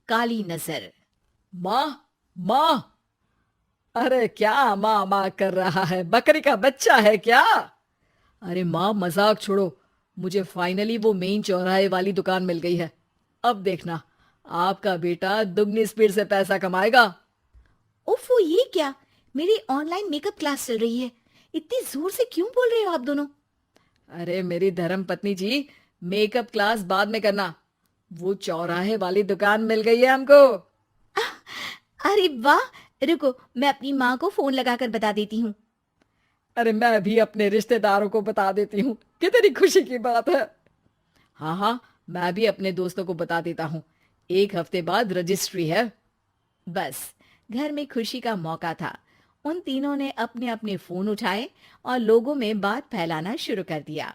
काली नजर। माँ, माँ। अरे क्या माँ माँ कर रहा है? बकरी का बच्चा है क्या? अरे माँ, मजाक छोड़ो। मुझे फाइनली वो मेन चौराहे वाली दुकान मिल गई है। अब देखना, आपका बेटा दुगनी स्पीड से पैसा कमाएगा। ओफो, ये क्या? मेरी ऑनलाइन मेकअप क्लास चल रही है। इतनी जोर से क्यों बोल रहे हो आप दोनों? अरे मेरी धर्म पत्नी जी, मेकअप क्लास बाद में करना। वो चौराहे वाली दुकान मिल गई है हमको। अरे वाह! रुको, मैं अपनी माँ को फोन लगाकर बता देती हूँ। अरे मैं भी अपने रिश्तेदारों को बता देती हूँ। कितनी खुशी की बात है। हाँ हाँ, मैं भी अपने दोस्तों को बता देता हूँ। 1 हफ्ते बाद रजिस्ट्री है। बस, घर में खुशी का मौका था। उन तीनों ने अपने अपने फोन उठाए और लोगों में बात फैलाना शुरू कर दिया।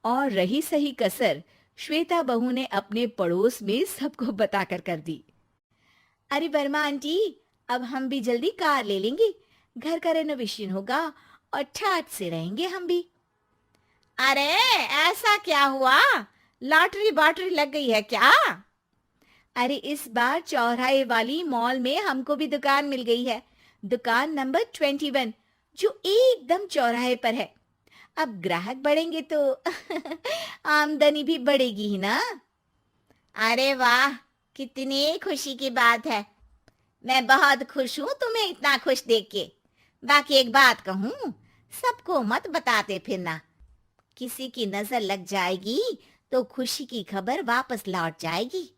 और रही सही कसर, श्वेता बहू ने अपने पड़ोस में सबको बताकर कर दी। अरे वर्मा आंटी, अब हम भी जल्दी कार ले लेंगे। घर का रेनोवेशन होगा और ठाट से रहेंगे हम भी। अरे, ऐसा क्या हुआ? लॉटरी बाटरी लग गई है क्या? अरे, इस बार चौराहे वाली मॉल में हमको भी दुकान मिल गई है। दुकान नंबर 21, जो एकदम चौराहे पर है। अब ग्राहक बढ़ेंगे तो आमदनी भी बढ़ेगी ही ना। अरे वाह, कितनी खुशी की बात है। मैं बहुत खुश हूँ तुम्हें इतना खुश देख के। बाकी एक बात कहूँ, सबको मत बताते फिरना। किसी की नजर लग जाएगी तो खुशी की खबर वापस लौट जाएगी।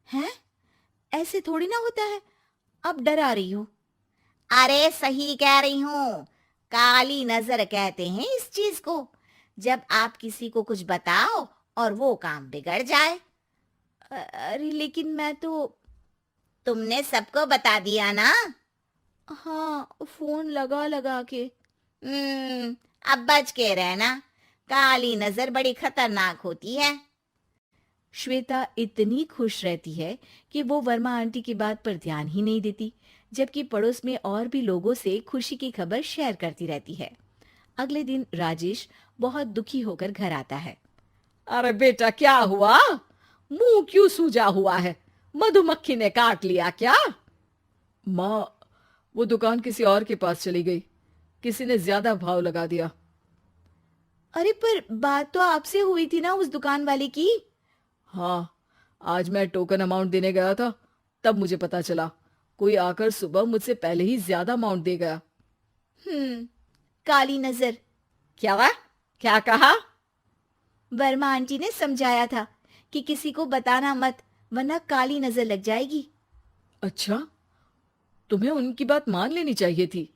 हैं? ऐसे थोड़ी ना होता है। अब डरा रही हो? अरे सही कह रही हूँ। काली नजर कहते हैं इस चीज को, जब आप किसी को कुछ बताओ और वो काम बिगड़ जाए। अरे लेकिन मैं तो। तुमने सबको बता दिया ना? हाँ, फोन लगा लगा के। अब बच के रहना। काली नजर बड़ी खतरनाक होती है। श्वेता इतनी खुश रहती है कि वो वर्मा आंटी की बात पर ध्यान ही नहीं देती, जबकि पड़ोस में और भी लोगों से खुशी की खबर शेयर करती रहती है। अगले दिन राजेश बहुत दुखी होकर घर आता है। अरे बेटा, क्या हुआ? मुंह क्यों सूजा हुआ है? मधुमक्खी ने काट लिया क्या? माँ, वो दुकान किसी और के पास चली गई। किसी ने ज्यादा भाव लगा दिया। अरे पर बात तो आपसे हुई थी ना उस दुकान वाले की। हाँ, आज मैं टोकन अमाउंट देने गया था, तब मुझे पता चला। कोई आकर सुबह मुझसे पहले ही ज्यादा अमाउंट दे गया। हम्म, काली नजर। क्या? क्या कहा? वर्मा आंटी ने समझाया था कि किसी को बताना मत, वरना काली नजर लग जाएगी। अच्छा, तुम्हें उनकी बात मान लेनी चाहिए थी।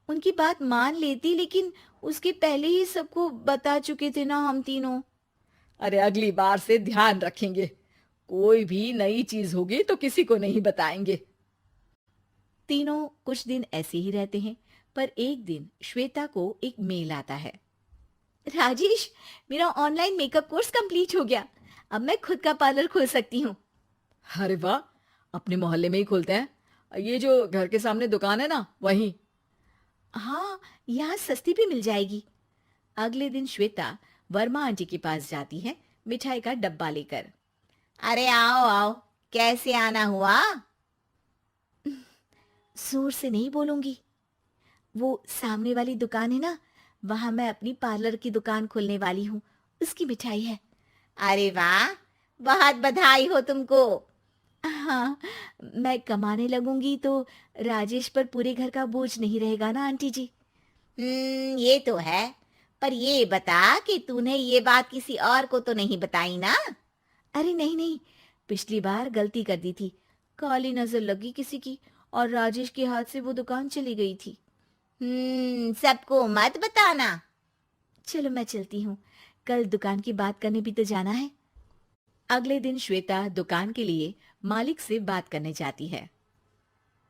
उनकी बात मान लेती, लेकिन उसके पहले ही सबको बता चुके थे ना हम तीनों। अरे अगली बार से ध्यान रखेंगे। कोई भी नई चीज होगी तो किसी को नहीं बताएंगे। तीनों कुछ दिन ऐसे ही रहते हैं, पर एक दिन श्वेता को एक मेल आता है। राजेश, मेरा ऑनलाइन मेकअप कोर्स कंप्लीट हो गया। अब मैं खुद का पार्लर खोल सकती हूँ। अरे वाह, अपने मोहल्ले में ही खोलते हैं। ये जो घर के सामने दुकान है ना, वहीं। हाँ, यहाँ सस्ती भी मिल जाएगी। अगले दिन श्वेता वर्मा आंटी के पास जाती है, मिठाई का डब्बा लेकर। अरे आओ आओ, कैसे आना हुआ? जोर से नहीं बोलूंगी। वो सामने वाली दुकान है ना, वहां मैं अपनी पार्लर की दुकान खोलने वाली हूँ। उसकी मिठाई है। अरे वाह, बहुत बधाई हो तुमको। हाँ, मैं कमाने लगूंगी तो राजेश पर पूरे घर का बोझ नहीं रहेगा ना आंटी जी। ये तो है। पर ये बता कि तूने ये बात किसी और को तो नहीं बताई ना? अरे नहीं नहीं, पिछली बार गलती कर दी थी। काली नजर लगी किसी की और राजेश के हाथ से वो दुकान चली गई थी। सबको मत बताना। चलो मैं चलती हूँ, कल दुकान की बात करने भी तो जाना है। अगले दिन श्वेता दुकान के लिए मालिक से बात करने जाती है।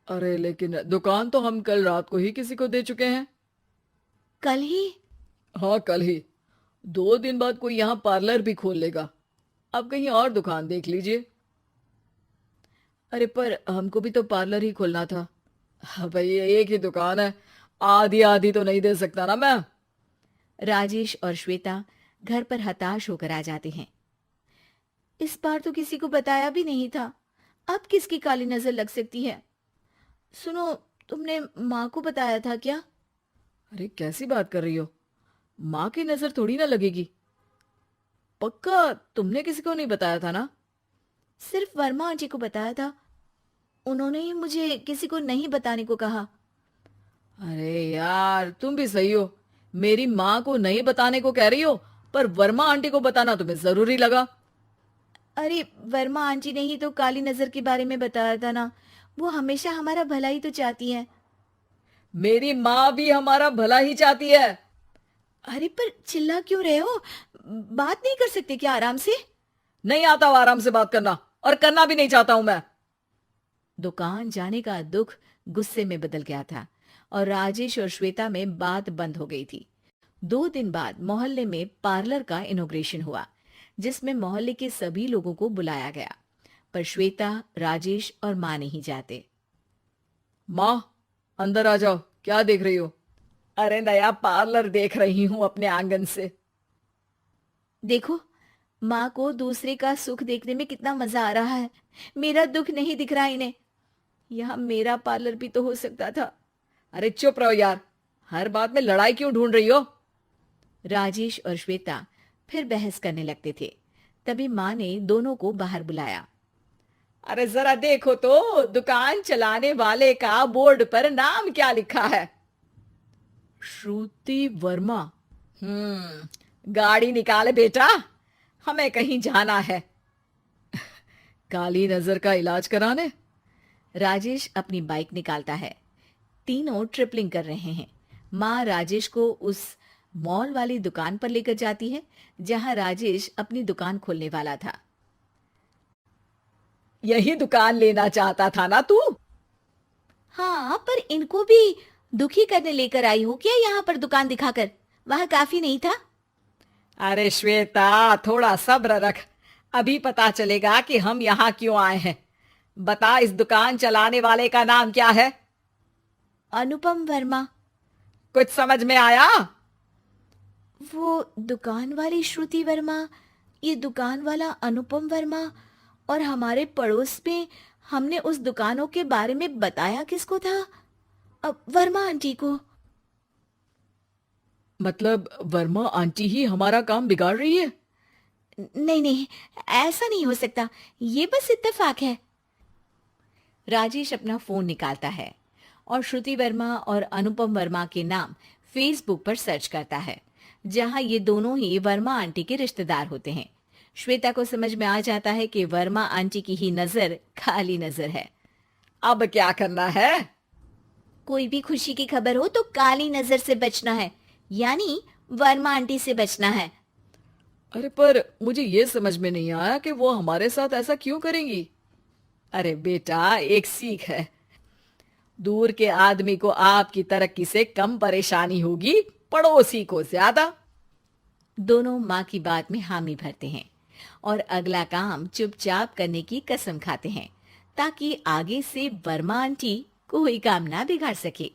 अरे लेकिन दुकान तो हम कल रात को ही किसी को दे चुके हैं। कल ही? हाँ, कल ही। 2 दिन बाद कोई यहाँ पार्लर भी खोल लेगा। अब कहीं और दुकान देख लीजिए। अरे पर हमको भी तो पार्लर ही खोलना था। हाँ भाई, एक ही दुकान है। आधी आधी तो नहीं दे सकता ना मैं। राजेश और श्वेता घर पर हताश होकर आ जाते हैं। इस बार तो किसी को बताया भी नहीं था। अब किसकी काली नजर लग सकती है? सुनो, तुमने माँ को बताया था क्या? अरे कैसी बात कर रही हो? माँ की नजर थोड़ी ना लगेगी। पक्का तुमने किसी को नहीं बताया था ना? सिर्फ वर्मा आंटी को बताया था। उन्होंने ही मुझे किसी को नहीं बताने को कहा। अरे यार तुम भी सही हो। मेरी माँ को नहीं बताने को कह रही हो, पर वर्मा आंटी को बताना तुम्हें जरूरी लगा। अरे वर्मा आंटी ने ही तो काली नजर के बारे में बताया था ना। वो हमेशा हमारा भला ही तो चाहती है। मेरी माँ भी हमारा भला ही चाहती है। अरे पर चिल्ला क्यों रहे हो? बात नहीं कर सकते क्या आराम से? नहीं आता वो आराम से बात करना, और करना भी नहीं चाहता हूं मैं। दुकान जाने का दुख गुस्से में बदल गया था और राजेश और श्वेता में बात बंद हो गई थी। 2 दिन बाद मोहल्ले में पार्लर का इनॉग्रेशन हुआ, जिसमें मोहल्ले के सभी लोगों को बुलाया गया, पर श्वेता, राजेश और माँ नहीं जाते। माँ अंदर आ जाओ, क्या देख रही हो? अरे नया पार्लर देख रही हूँ अपने आंगन से। देखो, माँ को दूसरे का सुख देखने में कितना मजा आ रहा है। मेरा दुख नहीं दिख रहा इन्हें। यहाँ मेरा पार्लर भी तो हो सकता था। अरे चुप रहो यार, हर बात में लड़ाई क्यों ढूंढ रही हो? राजेश और श्वेता फिर बहस करने लगते थे। तभी माँ ने दोनों को बाहर बुलाया। अरे जरा देखो तो दुकान चलाने वाले का बोर्ड पर नाम क्या लिखा है? श्रुति वर्मा। गाड़ी निकाले बेटा, हमें कहीं जाना है। काली नजर का इलाज कराने। राजेश अपनी बाइक निकालता है। तीनों ट्रिपलिंग कर रहे हैं। माँ राजेश को उस मॉल वाली दुकान पर लेकर जाती है जहां राजेश अपनी दुकान खोलने वाला था। यही दुकान लेना चाहता था ना तू? हाँ, पर इनको भी दुखी करने लेकर आई हो क्या यहाँ पर दुकान दिखाकर? वह काफी नहीं था? अरे श्वेता थोड़ा सब्र रख, अभी पता चलेगा कि हम यहाँ क्यों आए हैं। बता, इस दुकान चलाने वाले का नाम क्या है? अनुपम वर्मा। कुछ समझ में आया? वो दुकान वाली श्रुति वर्मा, ये दुकान वाला अनुपम वर्मा, और हमारे पड़ोस में हमने उस दुकानों के बारे में बताया किसको था? अब वर्मा आंटी को। मतलब वर्मा आंटी ही हमारा काम बिगाड़ रही है? नहीं नहीं, ऐसा नहीं हो सकता। ये बस इत्तेफाक है। राजेश अपना फोन निकालता है और श्रुति वर्मा और अनुपम वर्मा के नाम फेसबुक पर सर्च करता है, जहां ये दोनों ही वर्मा आंटी के रिश्तेदार होते हैं। श्वेता को समझ में आ जाता है कि वर्मा आंटी की ही नजर खाली नजर है। अब क्या करना है? कोई भी खुशी की खबर हो तो काली नजर से बचना है, यानी वर्मा आंटी से बचना है। अरे पर मुझे ये समझ में नहीं आया कि वो हमारे साथ ऐसा क्यों करेंगी। अरे बेटा, एक सीख है, दूर के आदमी को आपकी तरक्की से कम परेशानी होगी, पड़ोसी को ज्यादा। दोनों माँ की बात में हामी भरते हैं और अगला काम चुपचाप करने की कसम खाते हैं, ताकि आगे से वर्मा आंटी कोई काम ना बिगाड़ सके।